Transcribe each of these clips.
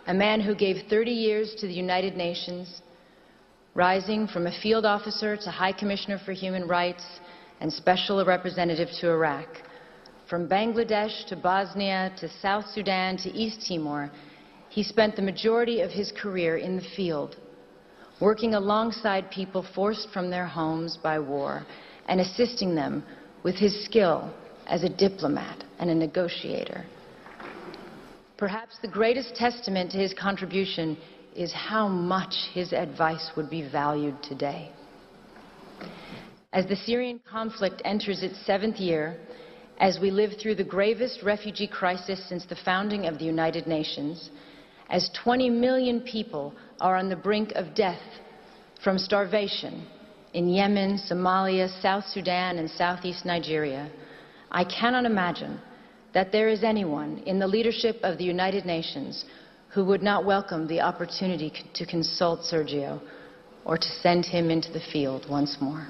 a man who gave 30 years to the United Nations, rising from a field officer to High Commissioner for Human Rights and Special Representative to Iraq. From Bangladesh to Bosnia to South Sudan to East Timor, he spent the majority of his career in the field, working alongside people forced from their homes by war and assisting them with his skill as a diplomat and a negotiator. Perhaps the greatest testament to his contribution is how much his advice would be valued today. As the Syrian conflict enters its 7th year, as we live through the gravest refugee crisis since the founding of the United Nations, as 20 million people are on the brink of death from starvation in Yemen, Somalia, South Sudan, and Southeast Nigeria, I cannot imagine that there is anyone in the leadership of the United Nations who would not welcome the opportunity to consult Sergio or to send him into the field once more.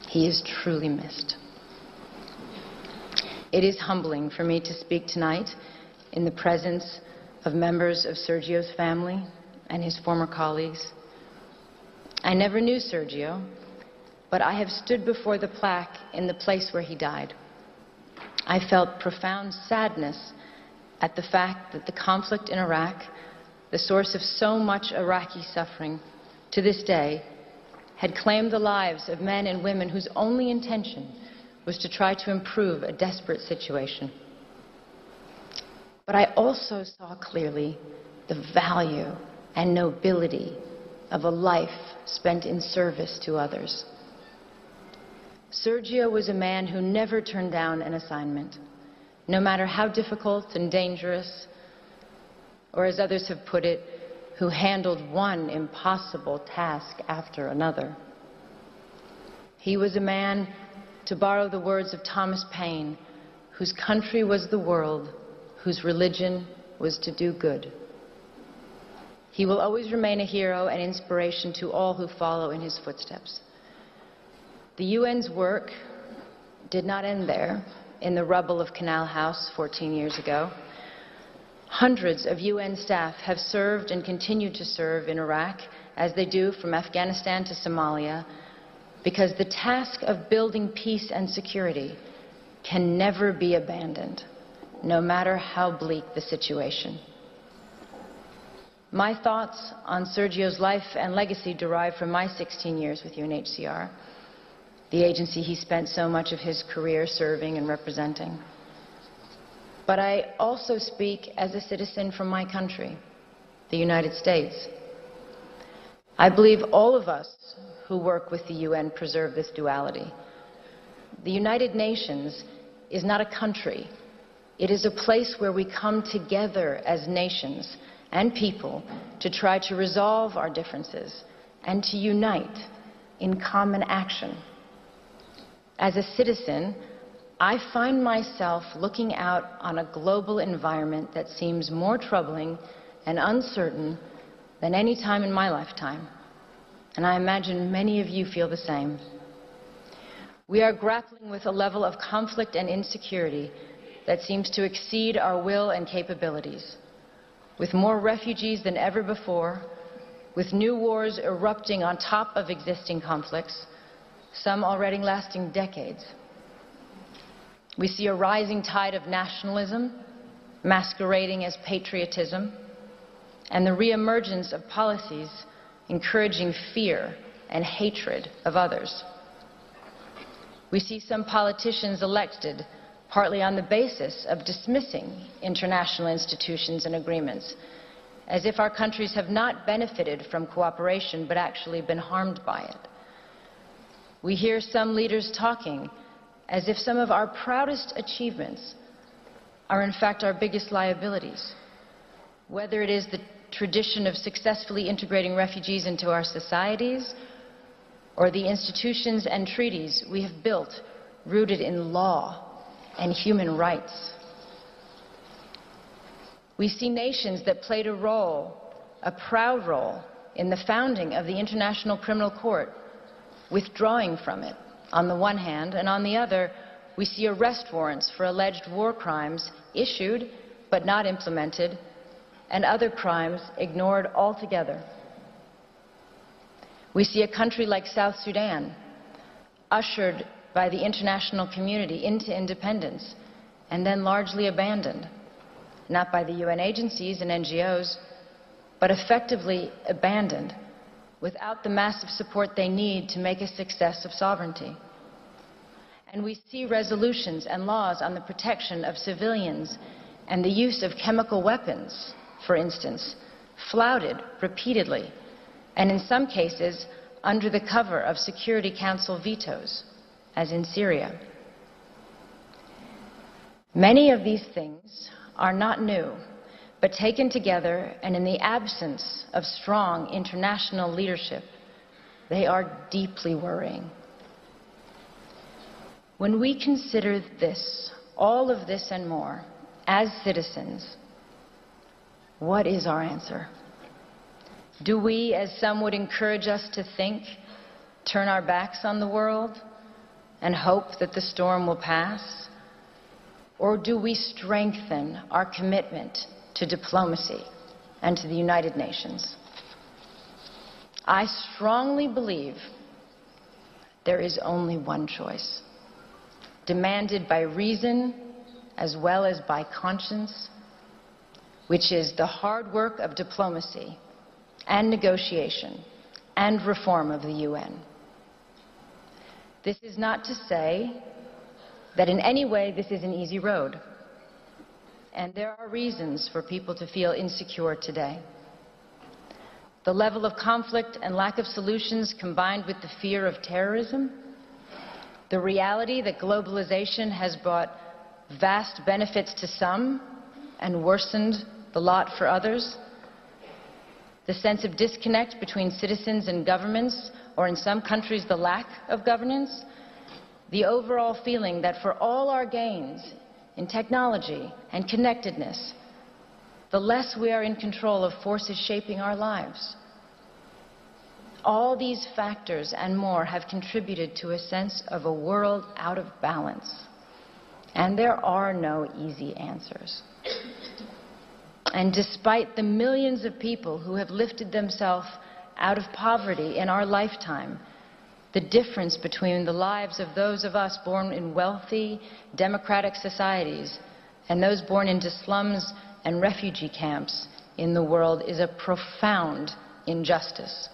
He is truly missed. It is humbling for me to speak tonight in the presence of members of Sergio's family and his former colleagues. I never knew Sergio, but I have stood before the plaque in the place where he died. I felt profound sadness at the fact that the conflict in Iraq, the source of so much Iraqi suffering, to this day, had claimed the lives of men and women whose only intention was to try to improve a desperate situation. But I also saw clearly the value and nobility of a life spent in service to others. Sergio was a man who never turned down an assignment, no matter how difficult and dangerous, or as others have put it, who handled one impossible task after another. He was a man, to borrow the words of Thomas Paine, whose country was the world, whose religion was to do good. He will always remain a hero and inspiration to all who follow in his footsteps. The UN's work did not end there, in the rubble of Canal House 14 years ago. Hundreds of UN staff have served and continue to serve in Iraq, as they do from Afghanistan to Somalia, because the task of building peace and security can never be abandoned, no matter how bleak the situation. My thoughts on Sergio's life and legacy derive from my 16 years with UNHCR, the agency he spent so much of his career serving and representing. But I also speak as a citizen from my country, the United States. I believe all of us who work with the UN preserve this duality. The United Nations is not a country. It is a place where we come together as nations and people to try to resolve our differences and to unite in common action. As a citizen, I find myself looking out on a global environment that seems more troubling and uncertain than any time in my lifetime. And I imagine many of you feel the same. We are grappling with a level of conflict and insecurity that seems to exceed our will and capabilities. With more refugees than ever before, with new wars erupting on top of existing conflicts, some already lasting decades. We see a rising tide of nationalism, masquerading as patriotism, and the reemergence of policies encouraging fear and hatred of others. We see some politicians elected partly on the basis of dismissing international institutions and agreements, as if our countries have not benefited from cooperation but actually been harmed by it. We hear some leaders talking as if some of our proudest achievements are in fact our biggest liabilities, whether it is the tradition of successfully integrating refugees into our societies or the institutions and treaties we have built rooted in law and human rights. We see nations that played a role, a proud role, in the founding of the International Criminal Court, withdrawing from it on the one hand, and on the other, we see arrest warrants for alleged war crimes issued but not implemented and other crimes ignored altogether. We see a country like South Sudan, ushered by the international community into independence and then largely abandoned, not by the UN agencies and NGOs, but effectively abandoned without the massive support they need to make a success of sovereignty. And we see resolutions and laws on the protection of civilians and the use of chemical weapons, for instance, flouted repeatedly, and in some cases under the cover of Security Council vetoes, as in Syria. Many of these things are not new, but taken together and in the absence of strong international leadership, they are deeply worrying. When we consider this, all of this and more, as citizens, what is our answer? Do we, as some would encourage us to think, turn our backs on the world and hope that the storm will pass? Or do we strengthen our commitment to diplomacy and to the United Nations? I strongly believe there is only one choice, demanded by reason as well as by conscience, which is the hard work of diplomacy and negotiation and reform of the UN. This is not to say that in any way this is an easy road, and there are reasons for people to feel insecure today. The level of conflict and lack of solutions combined with the fear of terrorism, the reality that globalization has brought vast benefits to some and worsened the lot for others, the sense of disconnect between citizens and governments, or in some countries the lack of governance, the overall feeling that for all our gains in technology and connectedness, the less we are in control of forces shaping our lives. All these factors and more have contributed to a sense of a world out of balance. And there are no easy answers. And despite the millions of people who have lifted themselves out of poverty in our lifetime, the difference between the lives of those of us born in wealthy, democratic societies and those born into slums and refugee camps in the world is a profound injustice.